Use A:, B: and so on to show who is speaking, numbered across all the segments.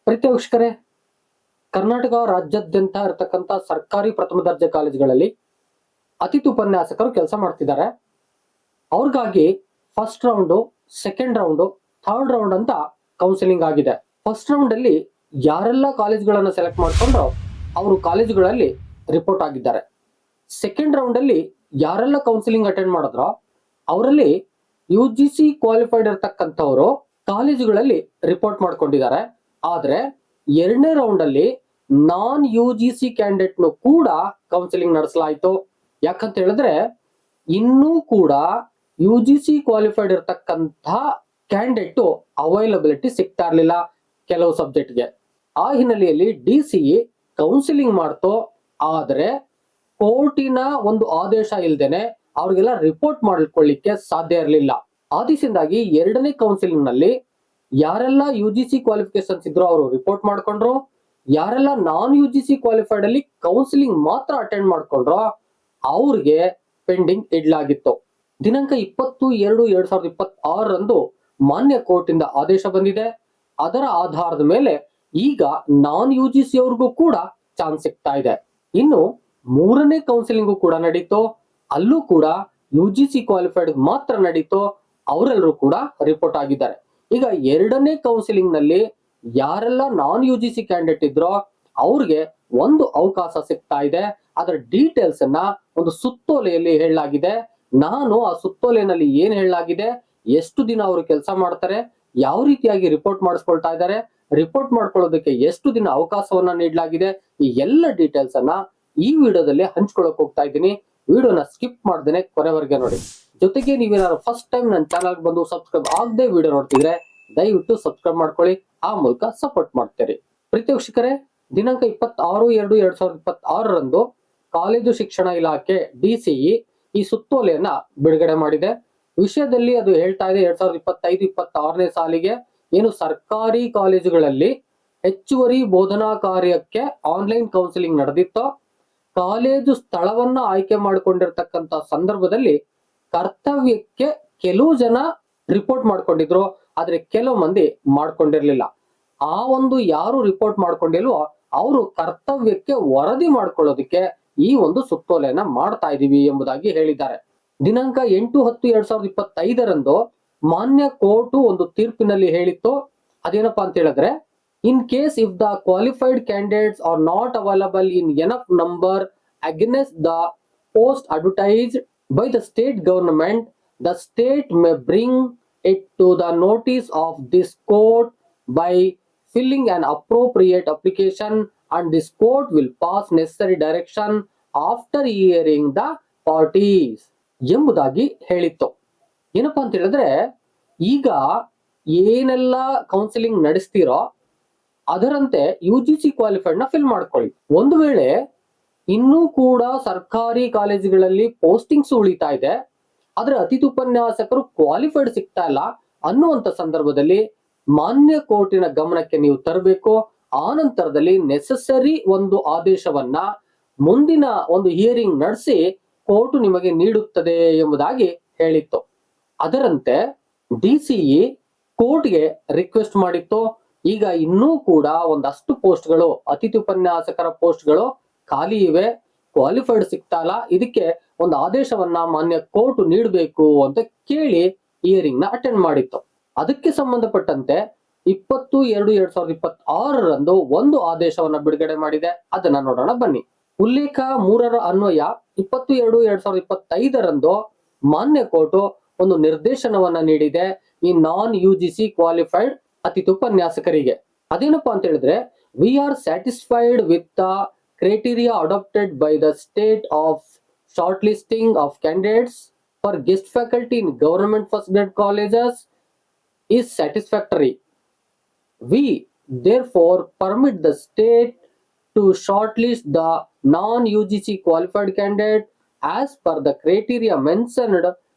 A: ಪ್ರೀತಿಯ ವೀಕ್ಷಕರೇ, ಕರ್ನಾಟಕ ರಾಜ್ಯಾದ್ಯಂತ ಇರತಕ್ಕಂತ ಸರ್ಕಾರಿ ಪ್ರಥಮ ದರ್ಜೆ ಕಾಲೇಜುಗಳಲ್ಲಿ ಅತಿಥಿ ಉಪನ್ಯಾಸಕರು ಕೆಲಸ ಮಾಡ್ತಿದ್ದಾರೆ. ಅವ್ರಿಗಾಗಿ first round, second round, third round ಅಂತ ಕೌನ್ಸಿಲಿಂಗ್ ಆಗಿದೆ. ಫಸ್ಟ್ ರೌಂಡ್ ಅಲ್ಲಿ ಯಾರೆಲ್ಲ ಕಾಲೇಜುಗಳನ್ನ ಸೆಲೆಕ್ಟ್ ಮಾಡ್ಕೊಂಡ್ರೋ ಅವರು ಕಾಲೇಜುಗಳಲ್ಲಿ ರಿಪೋರ್ಟ್ ಆಗಿದ್ದಾರೆ. ಸೆಕೆಂಡ್ ರೌಂಡ್ ಅಲ್ಲಿ ಯಾರೆಲ್ಲ ಕೌನ್ಸಿಲಿಂಗ್ ಅಟೆಂಡ್ ಮಾಡಿದ್ರೋ ಅವರಲ್ಲಿ UGC ಕ್ವಾಲಿಫೈಡ್ ಇರತಕ್ಕಂಥವ್ರು ಕಾಲೇಜುಗಳಲ್ಲಿ ರಿಪೋರ್ಟ್ ಮಾಡ್ಕೊಂಡಿದ್ದಾರೆ. ಆದ್ರೆ ಎರಡನೇ ರೌಂಡ್ ಅಲ್ಲಿ ನಾನ್ UGC ಕ್ಯಾಂಡಿಡೇಟ್ ನು ಕೂಡ ಕೌನ್ಸಿಲಿಂಗ್ ನಡೆಸಲಾಯಿತು. ಯಾಕಂತ ಹೇಳಿದ್ರೆ ಇನ್ನೂ ಕೂಡ UGC ಕ್ವಾಲಿಫೈಡ್ ಇರತಕ್ಕಂಥ ಕ್ಯಾಂಡಿಡೇಟ್ ಅವೈಲಬಿಲಿಟಿ ಸಿಗ್ತಾ ಇರ್ಲಿಲ್ಲ ಕೆಲವು ಸಬ್ಜೆಕ್ಟ್ಗೆ. ಆ ಹಿನ್ನೆಲೆಯಲ್ಲಿ DCE ಕೌನ್ಸಿಲಿಂಗ್ ಮಾಡ್ತೋ. ಆದ್ರೆ ಕೋರ್ಟಿನ ಒಂದು ಆದೇಶ ಇಲ್ದೇನೆ ಅವ್ರಿಗೆಲ್ಲ ರಿಪೋರ್ಟ್ ಮಾಡ್ಕೊಳ್ಳಿಕ್ಕೆ ಸಾಧ್ಯ ಇರಲಿಲ್ಲ. ಆದೇಶದಿಂದಾಗಿ ಎರಡನೇ ಕೌನ್ಸಿಲಿಂಗ್ ನಲ್ಲಿ ಯಾರೆಲ್ಲ UGC ಕ್ವಾಲಿಫಿಕೇಶನ್ಸ್ ಇದ್ರು ಅವರು ರಿಪೋರ್ಟ್ ಮಾಡ್ಕೊಂಡ್ರು. ಯಾರೆಲ್ಲ ನಾನ್ UGC ಕ್ವಾಲಿಫೈಡ್ ಅಲ್ಲಿ ಕೌನ್ಸಿಲಿಂಗ್ ಮಾತ್ರ ಅಟೆಂಡ್ ಮಾಡ್ಕೊಂಡ್ರೋ ಅವ್ರಿಗೆ ಪೆಂಡಿಂಗ್ ಇಡ್ಲಾಗಿತ್ತು. ದಿನಾಂಕ 20/2/2026 ಮಾನ್ಯ ಕೋರ್ಟ್ ಇಂದ ಆದೇಶ ಬಂದಿದೆ. ಅದರ ಆಧಾರದ ಮೇಲೆ ಈಗ ನಾನ್ UGC ಅವ್ರಿಗೂ ಕೂಡ ಚಾನ್ಸ್ ಸಿಗ್ತಾ ಇದೆ. ಇನ್ನು ಮೂರನೇ ಕೌನ್ಸಿಲಿಂಗು ಕೂಡ ನಡೀತು. ಅಲ್ಲೂ ಕೂಡ UGC ಕ್ವಾಲಿಫೈಡ್ ಮಾತ್ರ ನಡೀತು. ಅವರೆಲ್ಲರೂ ಕೂಡ ರಿಪೋರ್ಟ್ ಆಗಿದ್ದಾರೆ. ಈಗ ಎರಡನೇ ಕೌನ್ಸಿಲಿಂಗ್ ನಲ್ಲಿ ಯಾರೆಲ್ಲ ನಾನ್ UGC ಕ್ಯಾಂಡಿಡೇಟ್ ಇದ್ರೋ ಅವ್ರಿಗೆ ಒಂದು ಅವಕಾಶ ಸಿಗ್ತಾ ಇದೆ. ಅದರ ಡೀಟೇಲ್ಸ್ ಅನ್ನ ಒಂದು ಸುತ್ತೋಲೆಯಲ್ಲಿ ಹೇಳಲಾಗಿದೆ. ನಾನು ಆ ಸುತ್ತೋಲೆಯಲ್ಲಿ ಏನ್ ಹೇಳಲಾಗಿದೆ, ಎಷ್ಟು ದಿನ ಅವರು ಕೆಲಸ ಮಾಡ್ತಾರೆ, ಯಾವ ರೀತಿಯಾಗಿ ರಿಪೋರ್ಟ್ ಮಾಡಿಸ್ಕೊಳ್ತಾ ಇದ್ದಾರೆ, ರಿಪೋರ್ಟ್ ಮಾಡ್ಕೊಳ್ಳೋದಕ್ಕೆ ಎಷ್ಟು ದಿನ ಅವಕಾಶವನ್ನ ನೀಡಲಾಗಿದೆ, ಈ ಎಲ್ಲ ಡೀಟೇಲ್ಸ್ ಅನ್ನ ಈ ವಿಡಿಯೋದಲ್ಲಿ ಹಂಚ್ಕೊಳಕ್ ಹೋಗ್ತಾ ಇದ್ದೀನಿ. ವಿಡಿಯೋನ ಸ್ಕಿಪ್ ಮಾಡ್ದೇನೆ ಕೊನೆವರೆಗೆ ನೋಡಿ. ಜೊತೆಗೆ ನೀವೇನಾದ್ರು ಫಸ್ಟ್ ಟೈಮ್ ನನ್ನ ಚಾನಲ್ ಬಂದು ಸಬ್ಸ್ಕ್ರೈಬ್ ಆಗದೆ ವಿಡಿಯೋ ನೋಡ್ತಿದ್ರೆ ದಯವಿಟ್ಟು ಸಬ್ಸ್ಕ್ರೈಬ್ ಮಾಡ್ಕೊಳ್ಳಿ. ಆ ಮೂಲಕ ಸಪೋರ್ಟ್ ಮಾಡ್ತೀರಿ. ಪ್ರೀತಿಯ ವೀಕ್ಷಕರೇ, ದಿನಾಂಕ 26/2/2026 ಕಾಲೇಜು ಶಿಕ್ಷಣ ಇಲಾಖೆ DCE ಈ ಸುತ್ತೋಲೆಯನ್ನ ಬಿಡುಗಡೆ ಮಾಡಿದೆ. ವಿಷಯದಲ್ಲಿ ಅದು ಹೇಳ್ತಾ ಇದೆ 2025-26ನೇ ಸಾಲಿಗೆ ಏನು ಸರ್ಕಾರಿ ಕಾಲೇಜುಗಳಲ್ಲಿ ಹೆಚ್ಚುವರಿ ಬೋಧನಾ ಕಾರ್ಯಕ್ಕೆ ಆನ್ಲೈನ್ ಕೌನ್ಸಿಲಿಂಗ್ ನಡೆದಿತ್ತೋ ಕಾಲೇಜು ಸ್ಥಳವನ್ನ ಆಯ್ಕೆ ಮಾಡಿಕೊಂಡಿರ್ತಕ್ಕಂಥ ಸಂದರ್ಭದಲ್ಲಿ ಕರ್ತವ್ಯಕ್ಕೆ ಕೆಲವು ಜನ ರಿಪೋರ್ಟ್ ಮಾಡ್ಕೊಂಡಿದ್ರು, ಆದ್ರೆ ಕೆಲವು ಮಂದಿ ಮಾಡ್ಕೊಂಡಿರ್ಲಿಲ್ಲ. ಆ ಒಂದು ಯಾರು ರಿಪೋರ್ಟ್ ಮಾಡ್ಕೊಂಡಿಲ್ವೋ ಅವರು ಕರ್ತವ್ಯಕ್ಕೆ ವರದಿ ಮಾಡ್ಕೊಳ್ಳೋದಕ್ಕೆ ಈ ಒಂದು ಸುತ್ತೋಲೆಯನ್ನ ಮಾಡ್ತಾ ಇದೀವಿ ಎಂಬುದಾಗಿ ಹೇಳಿದ್ದಾರೆ. ದಿನಾಂಕ 8/10/2025 ಮಾನ್ಯ ಕೋರ್ಟು ಒಂದು ತೀರ್ಪಿನಲ್ಲಿ ಹೇಳಿತ್ತು. ಅದೇನಪ್ಪಾ ಅಂತ ಹೇಳಿದ್ರೆ, in case if the qualified candidates R not available in enough number against the post advertised by the state government, the state may bring it to the notice of this court by filling an appropriate application, and this court will pass necessary direction after hearing the parties ಎಂಬುದಾಗಿ ಹೇಳಿತ್ತು. ಏನಪ್ಪಾ ಅಂತ ಹೇಳಿದ್ರೆ, ಈಗ ಏನೆಲ್ಲ counselling ನಡೆಸ್ತೀರೋ ಅದರಂತೆ UGC qualified ನ fill ಮಾಡ್ಕೊಳ್ಳಿ. ಒಂದು ವೇಳೆ ಇನ್ನೂ ಕೂಡ ಸರ್ಕಾರಿ ಕಾಲೇಜುಗಳಲ್ಲಿ ಪೋಸ್ಟಿಂಗ್ಸ್ ಉಳಿತಾ ಇದೆ, ಆದ್ರೆ ಅತಿಥಿ ಉಪನ್ಯಾಸಕರು ಕ್ವಾಲಿಫೈಡ್ ಸಿಗ್ತಾ ಇಲ್ಲ ಅನ್ನುವಂತ ಸಂದರ್ಭದಲ್ಲಿ ಮಾನ್ಯ ಕೋರ್ಟಿನ ಗಮನಕ್ಕೆ ನೀವು ತರಬೇಕು. ಆ ನಂತರದಲ್ಲಿ ನೆಸೆಸರಿ ಒಂದು ಆದೇಶವನ್ನ ಮುಂದಿನ ಒಂದು ಹಿಯರಿಂಗ್ ನಡೆಸಿ ಕೋರ್ಟ್ ನಿಮಗೆ ನೀಡುತ್ತದೆ ಎಂಬುದಾಗಿ ಹೇಳಿತ್ತು. ಅದರಂತೆ DCE ಕೋರ್ಟ್ಗೆ ರಿಕ್ವೆಸ್ಟ್ ಮಾಡಿತ್ತು. ಈಗ ಇನ್ನೂ ಕೂಡ ಒಂದಷ್ಟು ಪೋಸ್ಟ್ಗಳು, ಅತಿಥಿ ಉಪನ್ಯಾಸಕರ ಪೋಸ್ಟ್ಗಳು ಖಾಲಿ ಇವೆ, ಕ್ವಾಲಿಫೈಡ್ ಸಿಗ್ತಾ ಇಲ್ಲ, ಇದಕ್ಕೆ ಒಂದು ಆದೇಶವನ್ನ ಮಾನ್ಯ ಕೋರ್ಟ್ ನೀಡಬೇಕು ಅಂತ ಕೇಳಿ ಹಿಯರಿಂಗ್ ನ ಅಟೆಂಡ್ ಮಾಡಿತ್ತು. ಅದಕ್ಕೆ ಸಂಬಂಧಪಟ್ಟಂತೆ 20/2/2026 ಒಂದು ಆದೇಶವನ್ನ ಬಿಡುಗಡೆ ಮಾಡಿದೆ. ಅದನ್ನ ನೋಡೋಣ ಬನ್ನಿ. ಉಲ್ಲೇಖ 3ರ ಅನ್ವಯ 20/2/2025 ಮಾನ್ಯ ಕೋರ್ಟ್ ಒಂದು ನಿರ್ದೇಶನವನ್ನ ನೀಡಿದೆ ಈ ನಾನ್ UGC ಕ್ವಾಲಿಫೈಡ್ ಅತಿಥಿ ಉಪನ್ಯಾಸಕರಿಗೆ. ಅದೇನಪ್ಪಾ ಅಂತ ಹೇಳಿದ್ರೆ, we are satisfied with the criteria adopted by the state of shortlisting of candidates for guest faculty in government first grade colleges is satisfactory. We therefore permit the state to shortlist the non-UGC qualified candidate as per the criteria mentioned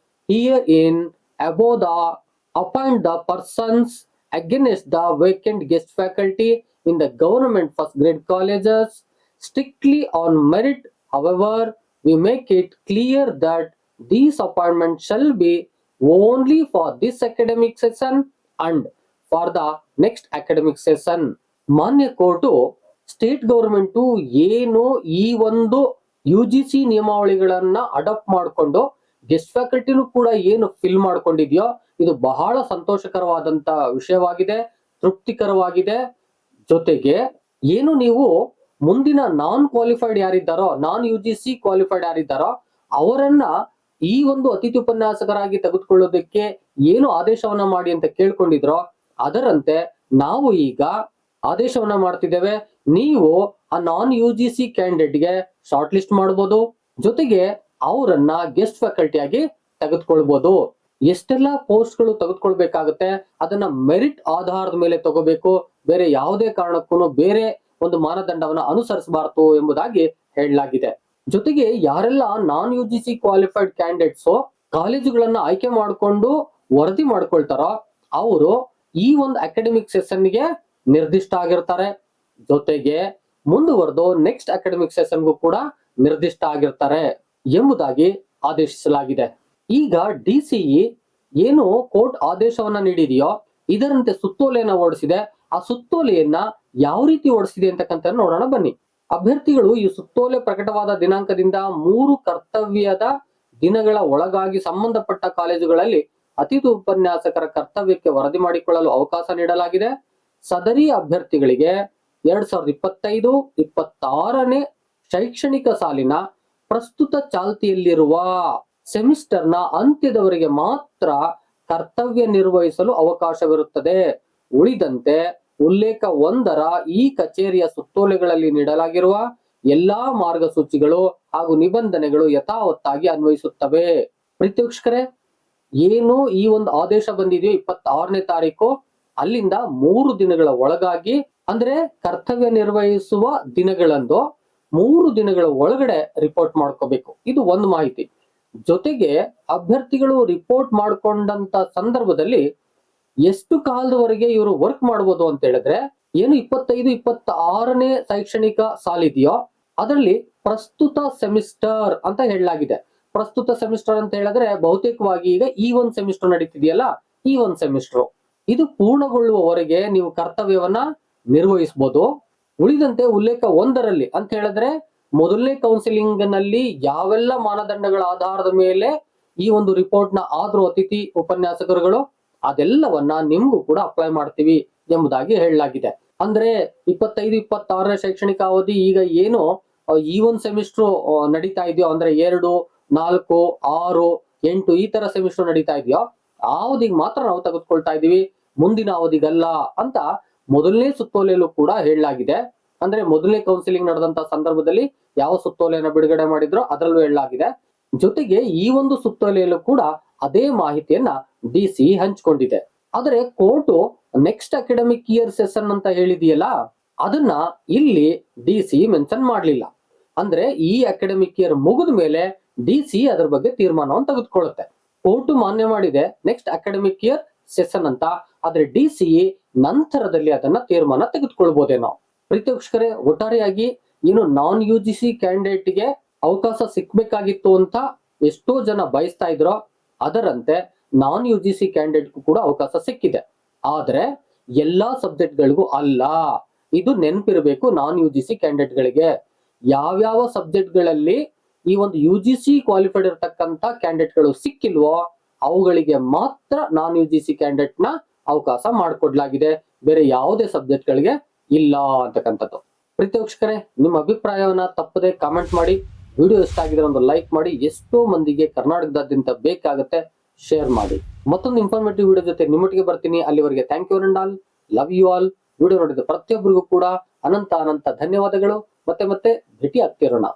A: herein above, the appoint the persons against the vacant guest faculty in the government first grade colleges strictly on merit. However, we make it clear that these appointments shall be only for this academic session and for the next academic session. ಮಾನ್ಯ court state government ಏನು ಈ ಒಂದು UGC ನಿಯಮಾವಳಿಗಳನ್ನ adapt ಮಾಡಿಕೊಂಡು guest ಫ್ಯಾಕಲ್ಟಿನೂ ಕೂಡ ಏನು fill ಮಾಡ್ಕೊಂಡಿದ್ಯೋ ಇದು ಬಹಳ ಸಂತೋಷಕರವಾದಂತ ವಿಷಯವಾಗಿದೆ, ತೃಪ್ತಿಕರವಾಗಿದೆ. ಜೊತೆಗೆ ಏನು ನೀವು ಮುಂದಿನ ನಾನ್ ಕ್ವಾಲಿಫೈಡ್ ಯಾರಿದ್ದಾರೋ, ನಾನ್ UGC ಕ್ವಾಲಿಫೈಡ್ ಯಾರಿದ್ದಾರೋ ಅವರನ್ನ ಈ ಒಂದು ಅತಿಥಿ ಉಪನ್ಯಾಸಕರಾಗಿ ತೆಗೆದುಕೊಳ್ಳೋದಕ್ಕೆ ಏನು ಆದೇಶವನ್ನ ಮಾಡಿ ಅಂತ ಕೇಳ್ಕೊಂಡಿದ್ರೋ ಅದರಂತೆ ನಾವು ಈಗ ಆದೇಶವನ್ನ ಮಾಡ್ತಿದ್ದೇವೆ. ನೀವು ಆ ನಾನ್ UGC ಕ್ಯಾಂಡಿಡೇಟ್ಗೆ ಶಾರ್ಟ್ ಲಿಸ್ಟ್ ಮಾಡಬಹುದು, ಜೊತೆಗೆ ಅವರನ್ನ ಗೆಸ್ಟ್ ಫ್ಯಾಕಲ್ಟಿ ಆಗಿ ತೆಗೆದುಕೊಳ್ಬಹುದು. ಎಷ್ಟೆಲ್ಲಾ ಪೋಸ್ಟ್ಗಳು ತೆಗೆದುಕೊಳ್ಬೇಕಾಗುತ್ತೆ ಅದನ್ನ ಮೆರಿಟ್ ಆಧಾರದ ಮೇಲೆ ತಗೋಬೇಕು, ಬೇರೆ ಯಾವುದೇ ಕಾರಣಕ್ಕೂ ಬೇರೆ ಒಂದು ಮಾನದಂಡವನ್ನ ಅನುಸರಿಸಬಾರದು ಎಂಬುದಾಗಿ ಹೇಳಲಾಗಿದೆ. ಜೊತೆಗೆ ಯಾರೆಲ್ಲ ನಾನ್ UGC ಕ್ವಾಲಿಫೈಡ್ ಕ್ಯಾಂಡಿಡೇಟ್ಸ್ ಕಾಲೇಜುಗಳನ್ನ ಆಯ್ಕೆ ಮಾಡಿಕೊಂಡು ವರದಿ ಮಾಡ್ಕೊಳ್ತಾರೋ ಅವರು ಈ ಒಂದು ಅಕಾಡೆಮಿಕ್ ಸೆಷನ್ಗೆ ನಿರ್ದಿಷ್ಟ ಆಗಿರ್ತಾರೆ. ಜೊತೆಗೆ ಮುಂದುವರೆದು ನೆಕ್ಸ್ಟ್ ಅಕಾಡೆಮಿಕ್ ಸೆಷನ್ಗೂ ಕೂಡ ನಿರ್ದಿಷ್ಟ ಆಗಿರ್ತಾರೆ ಎಂಬುದಾಗಿ ಆದೇಶಿಸಲಾಗಿದೆ. ಈಗ DCE ಏನು ಕೋರ್ಟ್ ಆದೇಶವನ್ನ ನೀಡಿದೆಯೋ ಇದರಂತೆ ಸುತ್ತೋಲೆಯನ್ನ ಹೊರಡಿಸಿದೆ. ಆ ಸುತ್ತೋಲೆಯನ್ನ ಯಾವ ರೀತಿ ಹೊರಡಿಸಿದೆ ಅಂತಕ್ಕಂಥ ನೋಡೋಣ ಬನ್ನಿ. ಅಭ್ಯರ್ಥಿಗಳು ಈ ಸುತ್ತೋಲೆ ಪ್ರಕಟವಾದ ದಿನಾಂಕದಿಂದ 3 ಕರ್ತವ್ಯದ ದಿನಗಳ ಒಳಗಾಗಿ ಸಂಬಂಧಪಟ್ಟ ಕಾಲೇಜುಗಳಲ್ಲಿ ಅತಿಥಿ ಉಪನ್ಯಾಸಕರ ಕರ್ತವ್ಯಕ್ಕೆ ವರದಿ ಮಾಡಿಕೊಳ್ಳಲು ಅವಕಾಶ ನೀಡಲಾಗಿದೆ. ಸದರಿ ಅಭ್ಯರ್ಥಿಗಳಿಗೆ 2025-26ನೇ ಶೈಕ್ಷಣಿಕ ಸಾಲಿನ ಪ್ರಸ್ತುತ ಚಾಲ್ತಿಯಲ್ಲಿರುವ ಸೆಮಿಸ್ಟರ್ನ ಅಂತ್ಯದವರೆಗೆ ಮಾತ್ರ ಕರ್ತವ್ಯ ನಿರ್ವಹಿಸಲು ಅವಕಾಶವಿರುತ್ತದೆ. ಉಳಿದಂತೆ ಉಲ್ಲೇಖ 1ರ ಈ ಕಚೇರಿಯ ಸುತ್ತೋಲೆಗಳಲ್ಲಿ ನೀಡಲಾಗಿರುವ ಎಲ್ಲಾ ಮಾರ್ಗಸೂಚಿಗಳು ಹಾಗೂ ನಿಬಂಧನೆಗಳು ಯಥಾವತ್ತಾಗಿ ಅನ್ವಯಿಸುತ್ತವೆ. ಪ್ರೀತಿವೀಕ್ಷಕರೇ, ಏನು ಈ ಒಂದು ಆದೇಶ ಬಂದಿದೆಯೋ 26ನೇ ತಾರೀಕು ಅಲ್ಲಿಂದ 3 ದಿನಗಳ ಒಳಗಾಗಿ ಅಂದ್ರೆ ಕರ್ತವ್ಯ ನಿರ್ವಹಿಸುವ ದಿನಗಳಂದು 3 ದಿನಗಳ ಒಳಗಡೆ ರಿಪೋರ್ಟ್ ಮಾಡ್ಕೋಬೇಕು. ಇದು ಒಂದು ಮಾಹಿತಿ. ಜೊತೆಗೆ ಅಭ್ಯರ್ಥಿಗಳು ರಿಪೋರ್ಟ್ ಮಾಡ್ಕೊಂಡಂತ ಸಂದರ್ಭದಲ್ಲಿ ಎಷ್ಟು ಕಾಲದವರೆಗೆ ಇವರು ವರ್ಕ್ ಮಾಡಬಹುದು ಅಂತ ಹೇಳಿದ್ರೆ ಏನು 25-26ನೇ ಶೈಕ್ಷಣಿಕ ಸಾಲಿದೆಯೋ ಅದರಲ್ಲಿ ಪ್ರಸ್ತುತ ಸೆಮಿಸ್ಟರ್ ಅಂತ ಹೇಳಲಾಗಿದೆ. ಪ್ರಸ್ತುತ ಸೆಮಿಸ್ಟರ್ ಅಂತ ಹೇಳಿದ್ರೆ ಬಹುತೇಕವಾಗಿ ಈಗ ಈ ಒಂದು ಸೆಮಿಸ್ಟರ್ ನಡೀತಿದೆಯಲ್ಲ, ಈ ಒಂದು ಸೆಮಿಸ್ಟರ್ ಇದು ಪೂರ್ಣಗೊಳ್ಳುವವರೆಗೆ ನೀವು ಕರ್ತವ್ಯವನ್ನ ನಿರ್ವಹಿಸಬಹುದು. ಉಳಿದಂತೆ ಉಲ್ಲೇಖ 1ರಲ್ಲಿ ಅಂತ ಹೇಳಿದ್ರೆ ಮೊದಲನೇ ಕೌನ್ಸಿಲಿಂಗ್ ನಲ್ಲಿ ಯಾವೆಲ್ಲ ಮಾನದಂಡಗಳ ಆಧಾರದ ಮೇಲೆ ಈ ಒಂದು ರಿಪೋರ್ಟ್ ನ ಆದ್ರೂ ಅತಿಥಿ ಉಪನ್ಯಾಸಕರುಗಳು ಅದೆಲ್ಲವನ್ನ ನಿಮ್ಗೂ ಕೂಡ ಅಪ್ಲೈ ಮಾಡ್ತೀವಿ ಎಂಬುದಾಗಿ ಹೇಳಲಾಗಿದೆ. ಅಂದ್ರೆ 25-26ನೇ ಶೈಕ್ಷಣಿಕ ಅವಧಿ ಈಗ ಏನು ಈ ಒಂದು ಸೆಮಿಸ್ಟರ್ ನಡೀತಾ ಇದೆಯೋ ಅಂದ್ರೆ 2, 4, 6, 8 ಈ ತರ ಸೆಮಿಸ್ಟರ್ ನಡೀತಾ ಇದೆಯೋ ಆ ಅವಧಿಗೆ ಮಾತ್ರ ನಾವು ತೆಗೆದುಕೊಳ್ತಾ ಇದೀವಿ, ಮುಂದಿನ ಅವಧಿಗಲ್ಲ ಅಂತ ಮೊದಲನೇ ಸುತ್ತೋಲೆಯಲ್ಲೂ ಕೂಡ ಹೇಳಲಾಗಿದೆ. ಅಂದ್ರೆ ಮೊದಲನೇ ಕೌನ್ಸಿಲಿಂಗ್ ನಡೆದಂತ ಸಂದರ್ಭದಲ್ಲಿ ಯಾವ ಸುತ್ತೋಲೆಯನ್ನು ಬಿಡುಗಡೆ ಮಾಡಿದ್ರೋ ಅದರಲ್ಲೂ ಹೇಳಲಾಗಿದೆ. ಜೊತೆಗೆ ಈ ಒಂದು ಸುತ್ತೋಲೆಯಲ್ಲೂ ಕೂಡ ಅದೇ ಮಾಹಿತಿಯನ್ನ DCE ಹಂಚಿಕೊಂಡಿದೆ. ಆದ್ರೆ court next academic year session ಅಂತ ಹೇಳಿದೆಯಲ್ಲ ಅದನ್ನ ಇಲ್ಲಿ DCE ಮೆನ್ಷನ್ ಮಾಡ್ಲಿಲ್ಲ. ಅಂದ್ರೆ ಈ ಅಕಾಡೆಮಿಕ್ ಇಯರ್ ಮುಗಿದ ಮೇಲೆ DCE ಅದರ ಬಗ್ಗೆ ತೀರ್ಮಾನವನ್ನು ತೆಗೆದುಕೊಳ್ಳುತ್ತೆ. ಕೋರ್ಟ್ ಮಾನ್ಯ ಮಾಡಿದೆ ನೆಕ್ಸ್ಟ್ ಅಕಾಡೆಮಿಕ್ ಇಯರ್ ಸೆಷನ್ ಅಂತ, ಆದ್ರೆ DCE ನಂತರದಲ್ಲಿ ಅದನ್ನ ತೀರ್ಮಾನ ತೆಗೆದುಕೊಳ್ಬಹುದೇನೋ. ಪ್ರೀತಿವೀಕ್ಷಕರೇ, ಒಟ್ಟಾರೆಯಾಗಿ ಏನು ನಾನ್ UGC ಕ್ಯಾಂಡಿಡೇಟ್ಗೆ ಅವಕಾಶ ಸಿಕ್ಬೇಕಾಗಿತ್ತು ಅಂತ ಎಷ್ಟೋ ಜನ ಬಯಸ್ತಾ ಇದ್ರೋ ಅದರಂತೆ ನಾನ್ UGC ಕ್ಯಾಂಡಿಡೇಟ್ಗೂ ಕೂಡ ಅವಕಾಶ ಸಿಕ್ಕಿದೆ. ಆದ್ರೆ ಎಲ್ಲಾ ಸಬ್ಜೆಕ್ಟ್ ಗಳಿಗೂ ಅಲ್ಲ. ಇದು ನೆನಪಿರಬೇಕು ನಾನ್ UGC ಕ್ಯಾಂಡಿಡೇಟ್ ಗಳಿಗೆ. ಯಾವ್ಯಾವ ಸಬ್ಜೆಕ್ಟ್ ಗಳಲ್ಲಿ ಈ ಒಂದು UGC ಕ್ವಾಲಿಫೈಡ್ ಇರತಕ್ಕಂತ ಕ್ಯಾಂಡಿಡೇಟ್ ಗಳು ಸಿಕ್ಕಿಲ್ವೋ ಅವುಗಳಿಗೆ ಮಾತ್ರ ನಾನ್ UGC ಕ್ಯಾಂಡಿಡೇಟ್ ನ ಅವಕಾಶ ಮಾಡಿಕೊಡ್ಲಾಗಿದೆ, ಬೇರೆ ಯಾವುದೇ ಸಬ್ಜೆಕ್ಟ್ ಗಳಿಗೆ ಇಲ್ಲ ಅಂತಕ್ಕಂಥದ್ದು. ಪ್ರೀತಿವೀಕ್ಷಕರೇ, ನಿಮ್ಮ ಅಭಿಪ್ರಾಯವನ್ನ ತಪ್ಪದೆ ಕಾಮೆಂಟ್ ಮಾಡಿ. ವಿಡಿಯೋ ಇಷ್ಟ ಆಗಿದ್ರೆ ಒಂದು ಲೈಕ್ ಮಾಡಿ. ಎಷ್ಟೋ ಮಂದಿಗೆ ಕರ್ನಾಟಕದಾದ್ಯಂತ ಬೇಕಾಗುತ್ತೆ, ಶೇರ್ ಮಾಡಿ. ಮತ್ತೊಂದು ಇನ್ಫಾರ್ಮೇಟಿವ್ ವಿಡಿಯೋ ಜೊತೆ ನಿಮ್ಮೊಟ್ಟಿಗೆ ಬರ್ತೀನಿ. ಅಲ್ಲಿವರೆಗೆ thank you and all, love you all. Video ನೋಡಿದ ಪ್ರತಿಯೊಬ್ಬರಿಗೂ ಕೂಡ ಅನಂತ ಧನ್ಯವಾದಗಳು. ಮತ್ತೆ ಭೇಟಿ ಆಗ್ತಿರೋಣ.